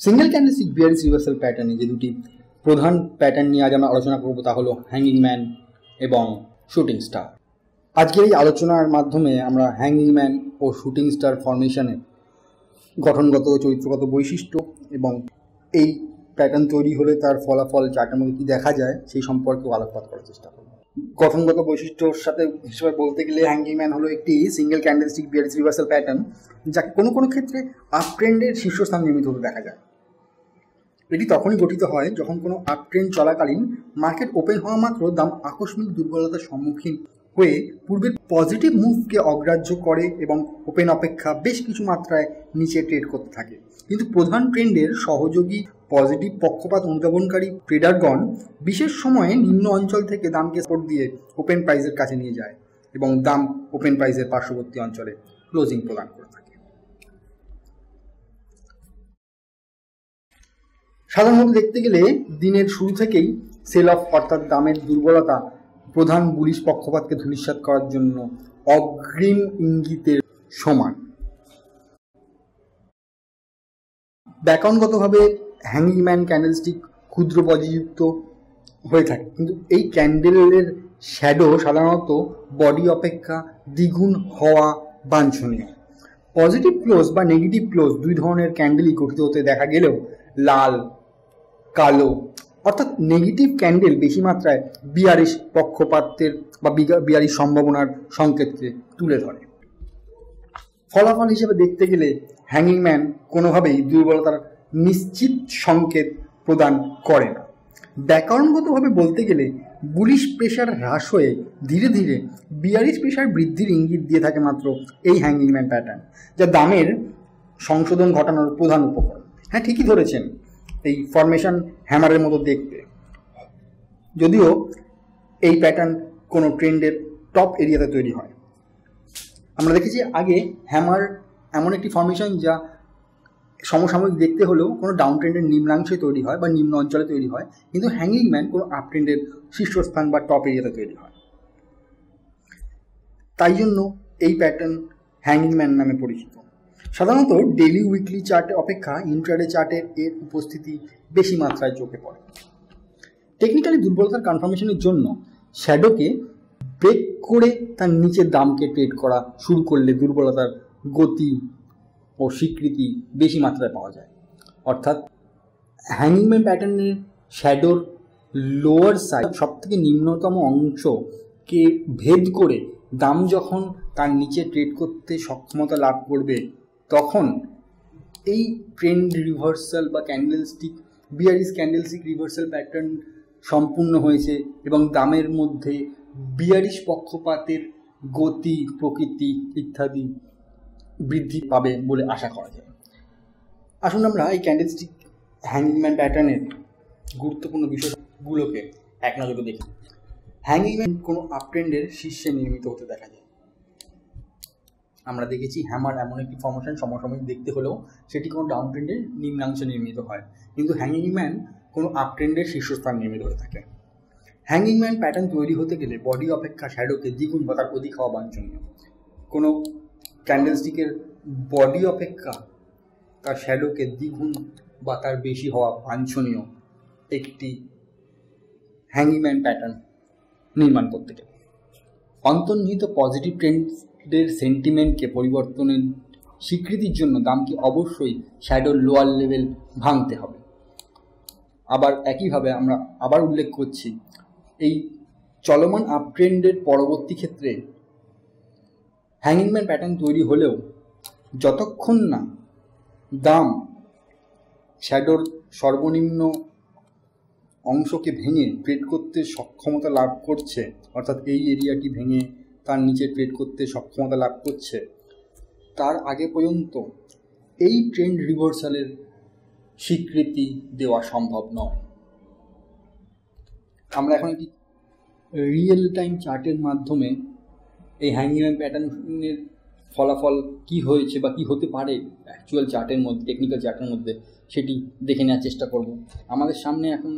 Single candlestick bearish reversal প্যাটার্নে যে দুটি প্রধান প্যাটার্ন নিয়ে আজ আমরা আলোচনা করব তা হলো হ্যাঙ্গিং ম্যান এবং শুটিং স্টার। আজকের এই আলোচনার মাধ্যমে আমরা হ্যাঙ্গিং ম্যান ও শুটিং স্টার ফরমেশনের গঠনগত ও চরিত্রগত বৈশিষ্ট্য এবং এই প্যাটার্ন তৈরি হলে তার ফলাফল চার্টের মধ্যে কী দেখা যায় সেই সম্পর্কেও আলোকপাত করার চেষ্টা করব। গঠনগত বৈশিষ্ট্যর সাথে হিসেবে বলতে গেলে হ্যাঙ্গিং ম্যান হলো একটি single candlestick bearish reversal pattern, যাকে কোনো কোনো ক্ষেত্রে আপ ট্রেন্ডের শীর্ষস্থান নির্মিত হতে দেখা যায়। এটি তখনই গঠিত হয় যখন কোনো আপ ট্রেন্ড চলাকালীন মার্কেট ওপেন হওয়া মাত্র দাম আকস্মিক দুর্বলতার সম্মুখীন হয়ে পূর্বের পজিটিভ মুভকে অগ্রাহ্য করে এবং ওপেন অপেক্ষা বেশ কিছু মাত্রায় নিচে ট্রেড করতে থাকে। কিন্তু প্রধান ট্রেন্ডের সহযোগী পজিটিভ পক্ষপাত অনুধাবনকারী ট্রেডারগণ বিশেষ সময়ে নিম্ন অঞ্চল থেকে দামকে সাপোর্ট দিয়ে ওপেন প্রাইসের কাছে নিয়ে যায় এবং দাম ওপেন প্রাইসের পার্শ্ববর্তী অঞ্চলে ক্লোজিং প্রদান করে থাকে। সাধারণত দেখতে গেলে দিনের শুরু থেকেই সেল অফ অর্থাৎ দামের দুর্বলতা প্রধান বুলিশ পক্ষপাতকে ধূলিসাৎ করার জন্য অগ্রিম ইঙ্গিতের সমান। ব্যাকরণগতভাবে হ্যাঙ্গিং ম্যান ক্যান্ডেলস্টিক ক্ষুদ্র পজিযুক্ত হয়ে থাকে, কিন্তু এই ক্যান্ডেলের শ্যাডো সাধারণত বডি অপেক্ষা দ্বিগুণ হওয়া বাঞ্ছনীয়। পজিটিভ ক্লোজ বা নেগেটিভ ক্লোজ দুই ধরনের ক্যান্ডেলই গঠিত হতে দেখা গেলেও লাল কালো অর্থাৎ নেগেটিভ ক্যান্ডেল বেশি মাত্রায় বিয়ারিশ পক্ষপাতের বা বিয়ারিশ সম্ভাবনার সংকেতকে তুলে ধরে। ফলাফল হিসেবে দেখতে গেলে হ্যাঙ্গিং ম্যান কোনোভাবেই দুর্বলতার নিশ্চিত সংকেত প্রদান করে না। ব্যাকরণগতভাবে বলতে গেলে বুলিশ প্রেশার হ্রাস হয়ে ধীরে ধীরে বিয়ারিশ প্রেশার বৃদ্ধির ইঙ্গিত দিয়ে থাকে মাত্র এই হ্যাঙ্গিং ম্যান প্যাটার্ন, যা দামের সংশোধন ঘটানোর প্রধান উপকরণ। হ্যাঁ, ঠিকই ধরেছেন, এই ফরমেশন হ্যামারের মতো দেখতে, যদিও এই প্যাটার্ন কোনো ট্রেন্ডের টপ এরিয়াতে তৈরি হয়। আমরা দেখেছি আগে হ্যামার এমন একটি ফরমেশন যা সমসাময়িক দেখতে হলেও কোনো ডাউন ট্রেন্ডের নিম্নাংশে তৈরি হয় বা নিম্ন অঞ্চলে তৈরি হয়, কিন্তু হ্যাঙ্গিং ম্যান কোনো আপ ট্রেন্ডের শীর্ষস্থান বা টপ এরিয়াতে তৈরি হয়। তাই জন্য এই প্যাটার্ন হ্যাঙ্গিং ম্যান নামে পরিচিত। সাধারণত ডেইলি উইকলি চার্টে অপেক্ষা ইন্ট্রাডে চার্টের এর উপস্থিতি বেশি মাত্রায় চোখে পড়ে। টেকনিক্যালি দুর্বলতার কনফার্মেশনের জন্য শ্যাডোকে ব্রেক করে তার নিচের দামকে ট্রেড করা শুরু করলে দুর্বলতার গতি ও স্বীকৃতি বেশি মাত্রায় পাওয়া যায়। অর্থাৎ হ্যাঙ্গিং ম্যান প্যাটার্নের শ্যাডোর লোয়ার সাইড সবথেকে নিম্নতম অংশকে ভেদ করে দাম যখন তার নিচে ট্রেড করতে সক্ষমতা লাভ করবে, তখন এই ট্রেন্ড রিভার্সাল বা candlestick bearish candlestick reversal pattern সম্পূর্ণ হয়েছে এবং দামের মধ্যে বিয়ারিশ পক্ষপাতের গতি প্রকৃতি ইত্যাদি বৃদ্ধি পাবে বলে আশা করা যায়। আসুন আমরা এই ক্যান্ডেলস্টিক হ্যাঙ্গিং ম্যান প্যাটার্নের গুরুত্বপূর্ণ বিষয়গুলোকে এক নজরে দেখি। হ্যাঙ্গিং ম্যান কোনো আপ ট্রেন্ডের শীর্ষে নির্মিত হতে দেখা যায়। আমরা দেখেছি হ্যামার এমন একটি ফরমেশন সমসাময়িক দেখতে হলেও সেটি কোনো ডাউন ট্রেন্ডের নিম্নাংশে নির্মিত হয়, কিন্তু হ্যাঙ্গিং ম্যান কোনো আপ ট্রেন্ডের শীর্ষস্থান নির্মিত হয়ে থাকে। হ্যাঙ্গিং ম্যান প্যাটার্ন তৈরি হতে গেলে বডি অপেক্ষা শ্যাডোকে দ্বিগুণ বা তার অধিক হওয়া বাঞ্ছনীয়। কোনো ক্যান্ডেলস্টিকের বডি অপেক্ষা তার শ্যাডোকে দ্বিগুণ বা তার বেশি হওয়া বাঞ্ছনীয় একটি হ্যাঙ্গিং ম্যান প্যাটার্ন নির্মাণ করতে গেলে অন্তর্নিহিত পজিটিভ ট্রেন্ডের সেন্টিমেন্টকে পরিবর্তনের স্বীকৃতির জন্য দামকে অবশ্যই শ্যাডোর লোয়ার লেভেল ভাঙতে হবে। আবার একইভাবে আমরা আবার উল্লেখ করছি, এই চলমান আপ ট্রেন্ডের পরবর্তী ক্ষেত্রে হ্যাঙ্গিং ম্যান প্যাটার্ন তৈরি হলেও যতক্ষণ না দাম শ্যাডোর সর্বনিম্ন অংশকে ভেঙে ট্রেড করতে সক্ষমতা লাভ করছে, অর্থাৎ এই এরিয়াটি ভেঙে তার নিচে ট্রেড করতে সক্ষমতা লাভ করছে, তার আগে পর্যন্ত এই ট্রেন্ড রিভার্সালের স্বীকৃতি দেওয়া সম্ভব নয়। আমরা এখন একটি রিয়েল টাইম চার্টের মাধ্যমে এই হ্যাঙ্গিং ম্যান প্যাটার্নের ফলাফল কি হয়েছে বা কি হতে পারে অ্যাকচুয়াল চার্টের মধ্যে, টেকনিক্যাল চার্টের মধ্যে, সেটি দেখে নেওয়ার চেষ্টা করব। আমাদের সামনে এখন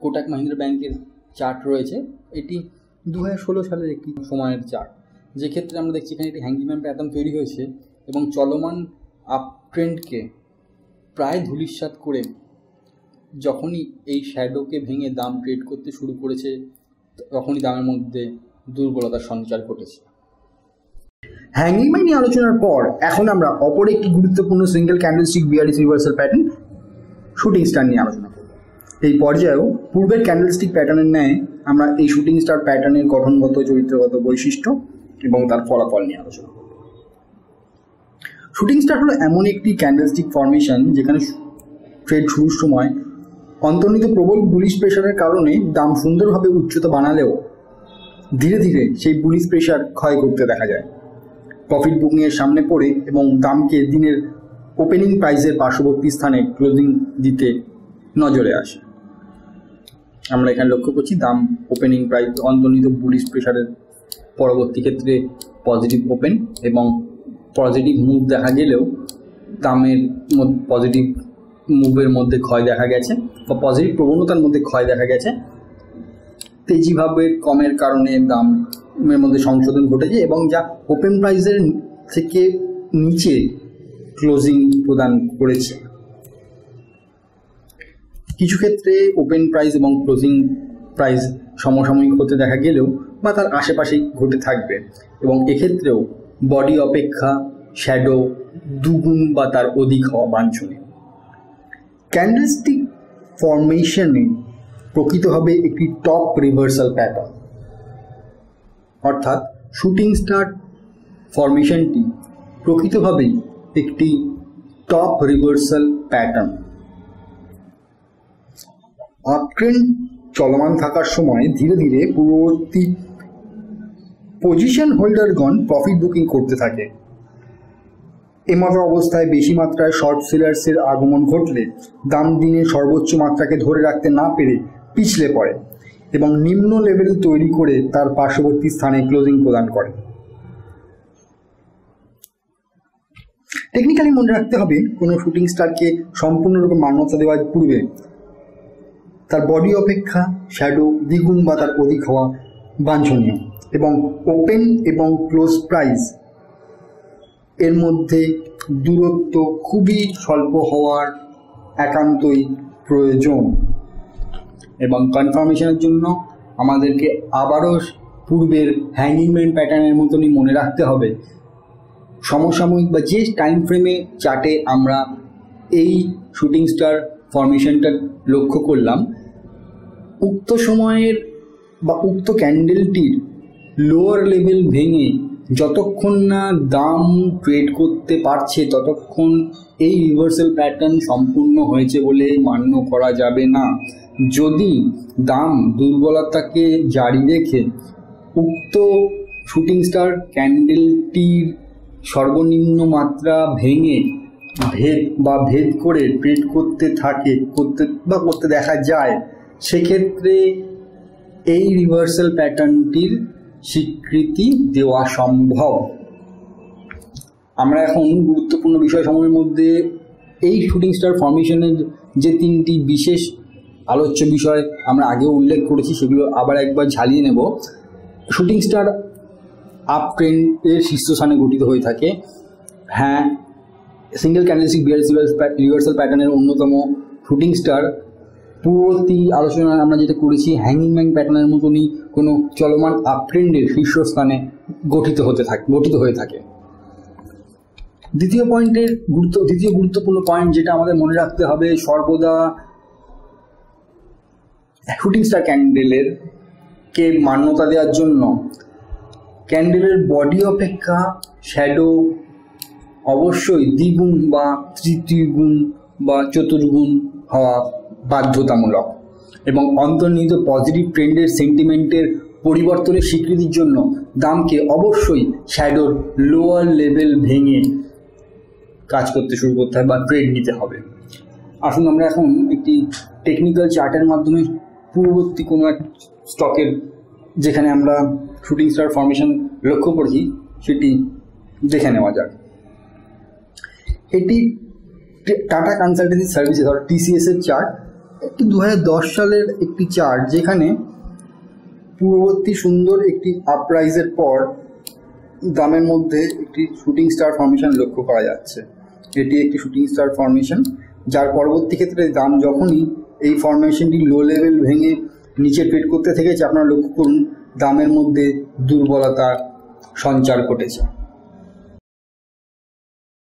কোটাক মাহিন্দ্রা ব্যাংকের চার্ট রয়েছে। এটি 2016 সালের একটি সময়ের চার্ট, যে ক্ষেত্রে আমরা দেখছি এখানে একটি হ্যাঙ্গিং ম্যান প্যাটার্ন তৈরি হয়েছে এবং চলমান আপ ট্রেন্ডকে প্রায় ধূলিসাৎ করে যখনই এই শ্যাডোকে ভেঙে দাম ট্রেড করতে শুরু করেছে, তখনই দামের মধ্যে দুর্বলতার সঞ্চার ঘটেছে। হ্যাঙ্গিং ম্যান নিয়ে আলোচনার পর এখন আমরা অপর একটি গুরুত্বপূর্ণ single candlestick bearish reversal pattern shooting star নিয়ে আলোচনা করব। এই পর্যায়েও পূর্বের ক্যান্ডেলস্টিক প্যাটার্নের ন্যায় আমরা এই শুটিং স্টার প্যাটার্নের গঠনগত, চরিত্রগত বৈশিষ্ট্য এবং তার ফলাফল নিয়ে আলোচনা করব। শুটিং স্টার হলো এমন একটি ক্যান্ডেলস্টিক ফরমেশন যেখানে ট্রেড শুরুর সময় অন্তর্নিহিত প্রবল বুলিশ প্রেশারের কারণে দাম সুন্দরভাবে উচ্চতা বানালেও ধীরে ধীরে সেই বুলিশ প্রেশার ক্ষয় করতে দেখা যায়। প্রফিট বুকিংয়ের সামনে পড়ে এবং দামকে দিনের ওপেনিং প্রাইসের পার্শ্ববর্তী স্থানে ক্লোজিং দিতে নজরে আসে। আমরা এখানে লক্ষ্য করছি দাম ওপেনিং প্রাইস অন্তর্নিহিত বুলিশ প্রেশারের পরবর্তী ক্ষেত্রে পজিটিভ ওপেন এবং পজিটিভ মুভ দেখা গেলেও দামের পজিটিভ মুভের মধ্যে ক্ষয় দেখা গেছে বা পজিটিভ প্রবণতার মধ্যে ক্ষয় দেখা গেছে। তেজিভাবে কমের কারণে দামের মধ্যে সংশোধন ঘটেছে এবং যা ওপেন প্রাইসের থেকে নিচে ক্লোজিং প্রদান করেছে। কিছু ক্ষেত্রে ওপেন প্রাইস এবং ক্লোজিং প্রাইস সমসাময়িক হতে দেখা গেলেও বা তার আশেপাশেই ঘটে থাকবে এবং এক্ষেত্রেও বডি অপেক্ষা শ্যাডো দুগুণ বা তার অধিক হওয়া বাঞ্ছনীয়। ক্যান্ডেলস্টিক ফরমেশনে প্রকৃতভাবে একটি টপ রিভার্সাল প্যাটার্ন, অর্থাৎ শুটিং স্টার ফরমেশনটি প্রকৃতভাবেই একটি টপ রিভার্সাল প্যাটার্ন। আপট্রেন্ড চলমান থাকার সময় ধীরে ধীরে পূর্ববর্তী পজিশন হোল্ডারগণ প্রফিট বুকিং করতে থাকে। এমত অবস্থায় বেশি মাত্রায় শর্ট সেলার্সের আগমন ঘটলে দাম দিনের সর্বোচ্চ মাত্রাকে ধরে রাখতে না পেরে পিছলে পড়ে এবং নিম্ন লেভেল তৈরি করে তার পার্শ্ববর্তী স্থানে ক্লোজিং প্রদান করে। টেকনিক্যালি মনে রাখতে হবে, কোনো শুটিং স্টারকে সম্পূর্ণরূপে মান্যতা দেওয়ার পূর্বে তার বডি অপেক্ষা শ্যাডো দ্বিগুণ বা তার অধিক হওয়া বাঞ্ছনীয় এবং ওপেন এবং ক্লোজ প্রাইস এর মধ্যে দূরত্ব খুবই স্বল্প হওয়ার একান্তই প্রয়োজন। এবং কনফার্মেশনের জন্য আমাদেরকে আবারও পূর্বের হ্যাঙ্গিং ম্যান প্যাটার্নের মতনই মনে রাখতে হবে, সমসাময়িক বা যে টাইম ফ্রেমে চার্টে আমরা এই শুটিং স্টার ফরমেশনটা লক্ষ্য করলাম, উক্ত সময়ের বা উক্ত ক্যান্ডেলটির লোয়ার লেভেল ভেঙে যতক্ষণ না দাম ট্রেড করতে পারছে ততক্ষণ এই রিভার্সাল প্যাটার্ন সম্পূর্ণ হয়েছে বলে মান্য করা যাবে না। যদি দাম দুর্বলতাকে জারি রেখে উক্ত শুটিং স্টার ক্যান্ডেলটির সর্বনিম্ন মাত্রা ভেঙে ভেদ করে ট্রেড করতে দেখা যায়, সেক্ষেত্রে এই রিভার্সাল প্যাটার্নটির স্বীকৃতি দেওয়া সম্ভব। আমরা এখন গুরুত্বপূর্ণ বিষয়সমূহের মধ্যে এই শুটিং স্টার ফরমেশনের যে তিনটি বিশেষ আলোচ্য বিষয় আমরা আগেও উল্লেখ করেছি, সেগুলো আবার একবার ঝালিয়ে নেব। শুটিং স্টার আপ ট্রেন্ডের শীর্ষস্থানে গঠিত হয়ে থাকে। হ্যাঁ, সিঙ্গেল ক্যান্ডেলস্টিক বিয়ারিশ রিভার্সাল প্যাটার্নের অন্যতম শুটিং স্টার পূর্ববর্তী আলোচনায় আমরা যেটা করেছি হ্যাঙ্গিং ম্যান প্যাটার্নের মতনই কোনো চলমান আপ ট্রেন্ডের শীর্ষস্থানে গঠিত হয়ে থাকে। দ্বিতীয় গুরুত্বপূর্ণ পয়েন্ট যেটা আমাদের মনে রাখতে হবে, সর্বদা শুটিং স্টার ক্যান্ডেলের কে মান্যতা দেওয়ার জন্য ক্যান্ডেলের বডি অপেক্ষা শ্যাডো অবশ্যই দ্বিগুণ বা তৃতীয়গুণ বা চতুর্গুণ হওয়া বাধ্যতামূলক এবং অন্তর্নিহিত পজিটিভ ট্রেন্ডের সেন্টিমেন্টের পরিবর্তনের স্বীকৃতির জন্য দামকে অবশ্যই শ্যাডোর লোয়ার লেভেল ভেঙে কাজ করতে শুরু করতে হবে বা ট্রেড নিতে হবে। আসুন আমরা এখন একটি টেকনিক্যাল চার্টের মাধ্যমে পূর্ববর্তী কোনো এক স্টকের যেখানে আমরা শুটিং স্টার ফরমেশন লক্ষ্য করেছি সেটি দেখে নেওয়া যাক। এটি টাটা কনসালটেন্সি সার্ভিসেস অর্থাৎ TCS এর চার্ট। একটি 2010 সালের একটি চার্ট যেখানে পূর্ববর্তী সুন্দর একটি আপরাইজের পর দামের মধ্যে একটি শুটিং স্টার ফরমেশন লক্ষ্য করা যাচ্ছে। এটি একটি শুটিং স্টার ফরমেশন যার পরবর্তী ক্ষেত্রে দাম যখনই এই ফরমেশনটি লো লেভেল ভেঙে নিচে ট্রেড করতে থেকেছে, আপনারা লক্ষ্য করুন দামের মধ্যে দুর্বলতা সঞ্চার ঘটেছে।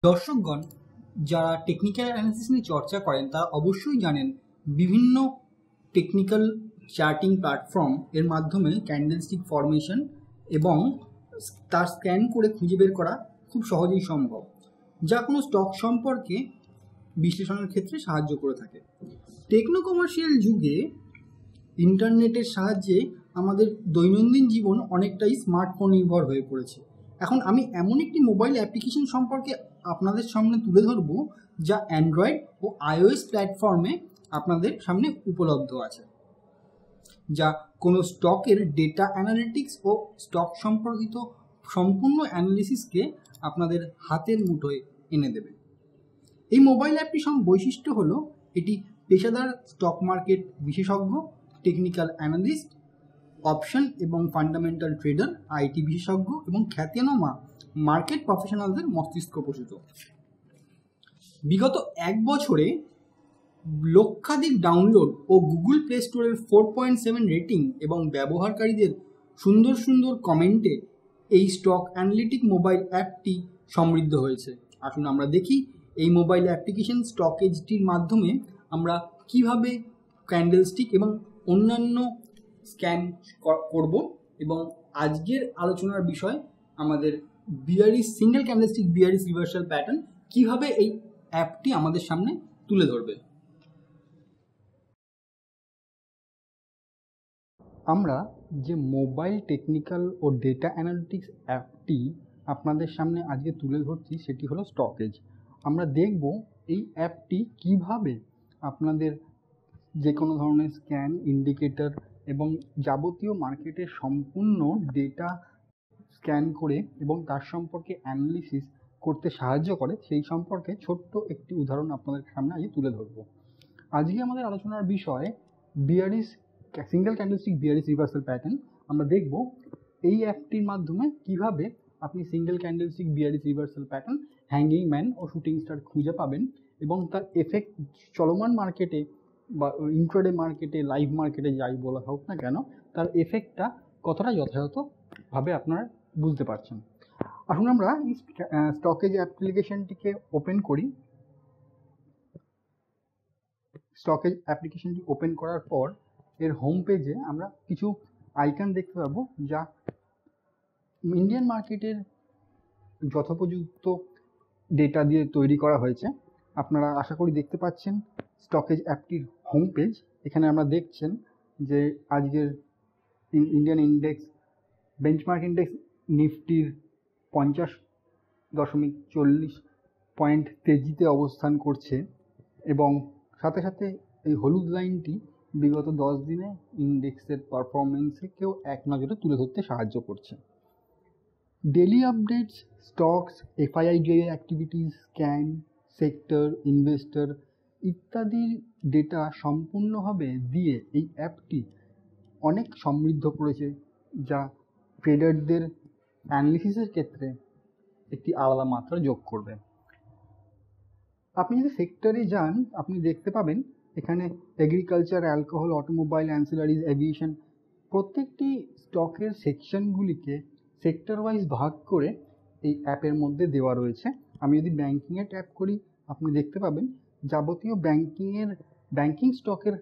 দর্শকগণ, যারা টেকনিক্যাল অ্যানালিসিস নিয়ে চর্চা করেন তারা অবশ্যই জানেন বিভিন্ন টেকনিক্যাল চার্টিং প্ল্যাটফর্ম এর মাধ্যমে ক্যান্ডেলস্টিক ফরমেশন এবং তার স্ক্যান করে খুঁজে বের করা খুব সহজেই সম্ভব, যা কোনো স্টক সম্পর্কে বিশ্লেষণের ক্ষেত্রে সাহায্য করে থাকে। টেকনো কমার্শিয়াল যুগে ইন্টারনেটের সাহায্যে আমাদের দৈনন্দিন জীবন অনেকটাই স্মার্টফোন নির্ভর হয়ে পড়েছে। এখন আমি এমন একটি মোবাইল অ্যাপ্লিকেশন সম্পর্কে আপনাদের সামনে তুলে ধরব যা অ্যান্ড্রয়েড ও iOS প্ল্যাটফর্মে আপনাদের সামনে উপলব্ধ আছে, যা কোনো স্টকের ডেটা অ্যানালিটিক্স ও স্টক সম্পর্কিত সম্পূর্ণ অ্যানালিসিসকে আপনাদের হাতের মুঠোয় এনে দেবে। এই মোবাইল অ্যাপটির বৈশিষ্ট্য হলো এটি পেশাদার স্টক মার্কেট বিশেষজ্ঞ, টেকনিক্যাল অ্যানালিস্ট, অপশন এবং ফান্ডামেন্টাল ট্রেডার, আইটি বিশেষজ্ঞ এবং খ্যাতিনামা মার্কেট প্রফেশনালদের মস্তিষ্ক প্রসূত। বিগত 1 বছরে লক্ষাধিক ডাউনলোড ও গুগল প্লে স্টোরের 4.7 রেটিং এবং ব্যবহারকারীদের সুন্দর সুন্দর কমেন্টে এই স্টক অ্যানালিটিক মোবাইল অ্যাপটি সমৃদ্ধ হয়েছে। আসুন আমরা দেখি এই মোবাইল অ্যাপ্লিকেশন স্টকেজটির মাধ্যমে আমরা কিভাবে ক্যান্ডেলস্টিক এবং অন্যান্য স্ক্যান করব। এবং আজকের আলোচনার বিষয় আমাদের bearish single candlestick bearish reversal pattern কিভাবে এই অ্যাপটি আমাদের সামনে তুলে ধরবে। আমরা যে মোবাইল টেকনিক্যাল ও ডেটা অ্যানালিটিক্স অ্যাপটি আপনাদের সামনে আজকে তুলে ধরছি সেটি হলো স্টকেজ। আমরা দেখব এই অ্যাপটি কিভাবে আপনাদের যে কোনো ধরনের স্ক্যান, ইন্ডিকেটর এবং যাবতীয় মার্কেটের সম্পূর্ণ ডেটা স্ক্যান করে এবং তার সম্পর্কে অ্যানালিসিস করতে সাহায্য করে, সেই সম্পর্কে ছোট্ট একটি উদাহরণ আপনাদের সামনে আজকে তুলে ধরব। আজকে আমাদের আলোচনার বিষয় bearish single candlestick bearish reversal pattern. আমরা দেখব এই অ্যাপটির মাধ্যমে কিভাবে আপনি single candlestick bearish reversal pattern, hanging man ও শুটিং স্টার খুঁজে পাবেন এবং তার এফেক্ট চলমান মার্কেটে বা ইন্ট্রাডে মার্কেটে, লাইভ মার্কেটে যাই বলা হোক না কেন, তার এফেক্টটা কতটা যথাযথভাবে আপনারা বুঝতে পারছেন। আসুন আমরা এই স্টকেজ অ্যাপ্লিকেশনটিকে ওপেন করি। স্টকেজ অ্যাপ্লিকেশনটি ওপেন করার পর এর হোম পেজে আমরা কিছু আইকন দেখতে পাবো যা ইন্ডিয়ান মার্কেটের যথোপযুক্ত ডেটা দিয়ে তৈরি করা হয়েছে। আপনারা আশা করি দেখতে পাচ্ছেন স্টকেজ অ্যাপটির হোম পেজ। এখানে আমরা দেখছেন যে আজকের ইন্ডিয়ান ইন্ডেক্স, বেঞ্চমার্ক ইন্ডেক্স নিফটির 50.40 পয়েন্ট তেজিতে অবস্থান করছে এবং সাথে সাথে এই হলুদ লাইনটি বিগত 10 দিনে ইন্ডেক্সের পারফরমেন্সকেও এক নজরে তুলে ধরতে সাহায্য করছে। Daily updates, stocks, FII activities, scan, sector, investor ইত্যাদির ডেটা সম্পূর্ণভাবে দিয়ে এই অ্যাপটি অনেক সমৃদ্ধ করেছে, যা ট্রেডারদের অ্যানালিসিসের ক্ষেত্রে একটি আলাদা মাত্রা যোগ করবে। আপনি যদি সেক্টরে যান আপনি দেখতে পাবেন এখানে এগ্রিকালচার, অ্যালকোহল, অটোমোবাইল, অ্যান্সিলারিজ, এভিয়েশন প্রত্যেকটি স্টকের সেকশনগুলিকে সেক্টর ওয়াইজ ভাগ করে এই অ্যাপের মধ্যে দেওয়া রয়েছে। আমি যদি ব্যাঙ্কিংয়ে ট্যাপ করি আপনি দেখতে পাবেন যাবতীয় ব্যাঙ্কিং স্টকের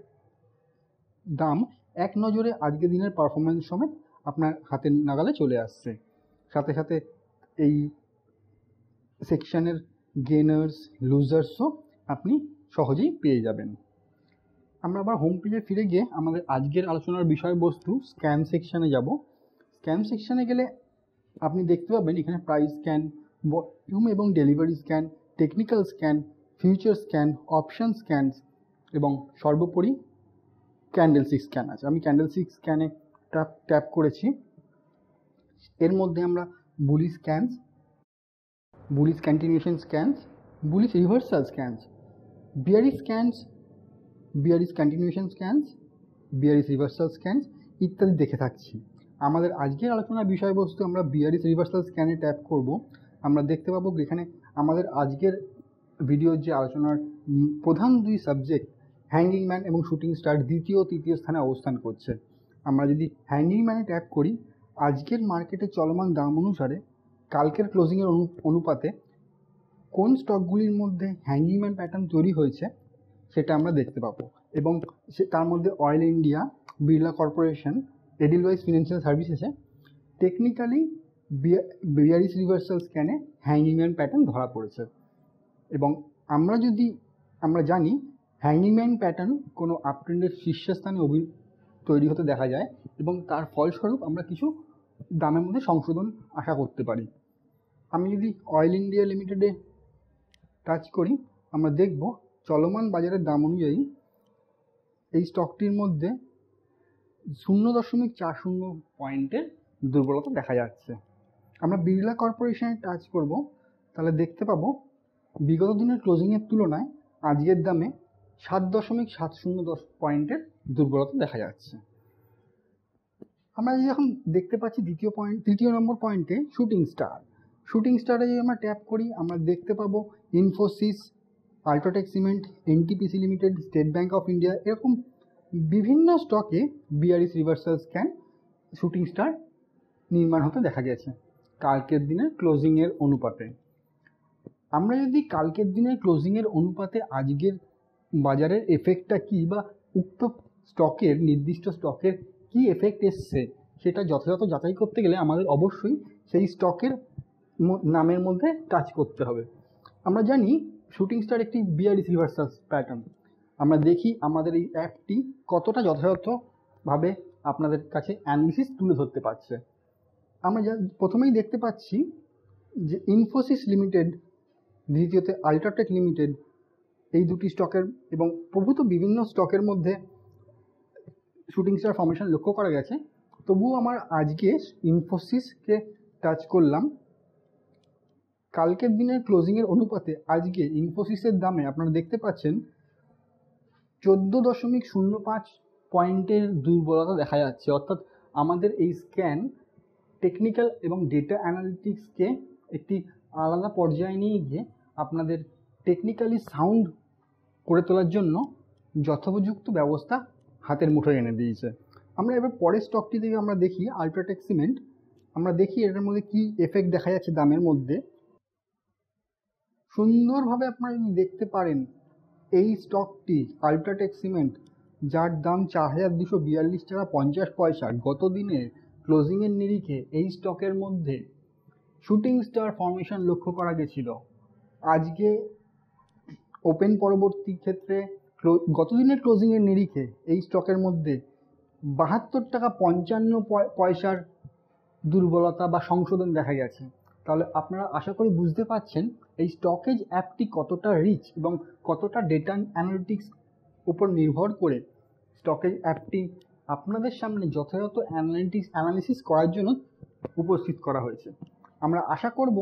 দাম এক নজরে আজকের দিনের পারফরমেন্স সমেত আপনার হাতের নাগালে চলে আসছে। সাথে সাথে এই সেকশনের গেনার্স, লুজার্সও আপনি সহজেই পেয়ে যাবেন। আমরা আবার হোম পেজে ফিরে গিয়ে আমাদের আজকের আলোচনার বিষয়বস্তু স্ক্যান সেকশানে যাব। স্ক্যান সেকশানে গেলে আপনি দেখতে পাবেন এখানে প্রাইস স্ক্যান, ভলিউম এবং delivery scan, technical scan, future scan, option scan এবং সর্বোপরি ক্যান্ডেলস্টিক স্ক্যান আছে। আমি ক্যান্ডেলস্টিক স্ক্যানে ট্যাপ করেছি। এর মধ্যে আমরা bullish স্ক্যানস, bullish continuation স্ক্যানস, bullish reversal স্ক্যানস, bearish স্ক্যানস, bearish continuation স্ক্যানস, bearish reversal স্ক্যানস ইত্যাদি দেখে থাকছি। আমাদের আজকের আলোচনার বিষয়বস্তু আমরা বিয়ারিশ রিভার্সাল স্ক্যানে ট্যাপ করব। আমরা দেখতে পাবো এখানে আমাদের আজকের ভিডিওর যে আলোচনার প্রধান দুই সাবজেক্ট হ্যাঙ্গিং ম্যান এবং শুটিং স্টার দ্বিতীয় ও তৃতীয় স্থানে অবস্থান করছে। আমরা যদি হ্যাঙ্গিং ম্যানে ট্যাপ করি, আজকের মার্কেটে চলমান দাম অনুসারে কালকের ক্লোজিংয়ের অনুপাতে কোন স্টকগুলির মধ্যে হ্যাঙ্গিং ম্যান প্যাটার্ন তৈরি হয়েছে সেটা আমরা দেখতে পাবো। এবং তার মধ্যে Oil India, Birla Corporation, Edelweiss Financial সার্ভিসেসে টেকনিক্যালি বিয়ারিশ রিভার্সাল স্ক্যানে হ্যাঙ্গিং ম্যান প্যাটার্ন ধরা পড়েছে। এবং আমরা জানি হ্যাঙ্গিং ম্যান প্যাটার্ন কোনো আপট্রেন্ডের শীর্ষস্থানে তৈরি হতে দেখা যায় এবং তার ফলস্বরূপ আমরা কিছু দামের মধ্যে সংশোধন আশা করতে পারি। আমি যদি অয়েল ইন্ডিয়া লিমিটেডে টাচ করি, আমরা দেখব চলমান বাজারের দাম অনুযায়ী এই স্টকটির মধ্যে 0.40 পয়েন্টের দুর্বলতা দেখা যাচ্ছে। আমরা বিড়লা কর্পোরেশনে টাচ করব, তাহলে দেখতে পাবো বিগত দিনের ক্লোজিংয়ের তুলনায় আজকের দামে 7.70 পয়েন্টের দুর্বলতা দেখা যাচ্ছে। আমরা যখন দেখতে পাচ্ছি তৃতীয় নম্বর পয়েন্টে শুটিং স্টারে যদি আমরা ট্যাপ করি, আমরা দেখতে পাবো Infosys, UltraTech cement, NTPC limited, state bank of India, এরকম বিভিন্ন স্টকে bearish reversal scan shooting star নির্মাণ হতে দেখা গেছে কালকের দিনের ক্লোজিংয়ের অনুপাতে। আমরা যদি কালকের দিনের ক্লোজিংয়ের অনুপাতে আজকের বাজারের এফেক্টটা কী বা উক্ত স্টকের নির্দিষ্ট স্টকের কী এফেক্ট এসছে সেটা যথাযথ যাচাই করতে গেলে আমাদের অবশ্যই সেই স্টকের নামের মধ্যে কাজ করতে হবে। আমরা জানি শুটিং স্টার একটি বিয়ারিশ রিভার্সাল প্যাটার্ন। আমরা দেখি আমাদের এই অ্যাপটি কতটা যথাযথভাবে আপনাদের কাছে অ্যানালিসিস তুলে ধরতে পারছে। আমরা প্রথমেই দেখতে পাচ্ছি যে ইনফোসিস লিমিটেড, দ্বিতীয়তে আল্ট্রাটেক লিমিটেড, এই দুটি স্টকের এবং প্রভূত বিভিন্ন স্টকের মধ্যে শুটিং স্টার ফর্মেশন লক্ষ্য করা গেছে। তবুও আমার আজকে ইনফোসিসকে টাচ করলাম। কালকের দিনের ক্লোজিংয়ের অনুপাতে আজকে ইনফোসিসের দামে আপনারা দেখতে পাচ্ছেন 14.05 পয়েন্টের দুর্বলতা দেখা যাচ্ছে। অর্থাৎ আমাদের এই স্ক্যান টেকনিক্যাল এবং ডেটা অ্যানালিটিক্সকে একটি আলাদা পর্যায়ে নিয়ে গিয়ে আপনাদের টেকনিক্যালি সাউন্ড করে তোলার জন্য যথোপযুক্ত ব্যবস্থা হাতের মুঠোয় এনে দিয়েছে। আমরা এবার পরের স্টকটি থেকে আমরা দেখি আল্ট্রাটেক সিমেন্ট। আমরা দেখি এটার মধ্যে কি এফেক্ট দেখা যাচ্ছে দামের মধ্যে। সুন্দরভাবে আপনারা যদি দেখতে পারেন এই স্টকটি আল্ট্রাটেক সিমেন্ট, যার দাম 4,242 টাকা 50 পয়সা, গত দিনের ক্লোজিংয়ের নিরিখে এই স্টকের মধ্যে শুটিং স্টার ফর্মেশন লক্ষ্য করা গেছিল। আজকে ওপেন পরবর্তী ক্ষেত্রে গত দিনের ক্লোজিংয়ের নিরিখে এই স্টকের মধ্যে 72 টাকা 55 পয়সার দুর্বলতা বা সংশোধন দেখা গেছে। তাহলে আপনারা আশা করি বুঝতে পারছেন এই স্টকেজ অ্যাপটি কতটা রিচ এবং কতটা ডেটা অ্যানালিটিক্স উপর নির্ভর করে স্টকেজ অ্যাপটি আপনাদের সামনে যথাযথ অ্যানালিসিস করার জন্য উপস্থিত করা হয়েছে। আমরা আশা করব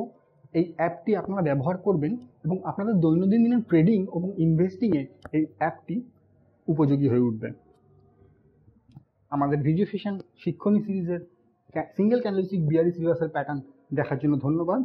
এই অ্যাপটি আপনারা ব্যবহার করবেন এবং আপনাদের দৈনন্দিন দিনের ট্রেডিং এবং ইনভেস্টিংয়ে এই অ্যাপটি উপযোগী হয়ে উঠবে। আমাদের ভিডিও সেশন শিক্ষণী সিরিজের single candlestick bearish reversal pattern দেখার জন্য ধন্যবাদ।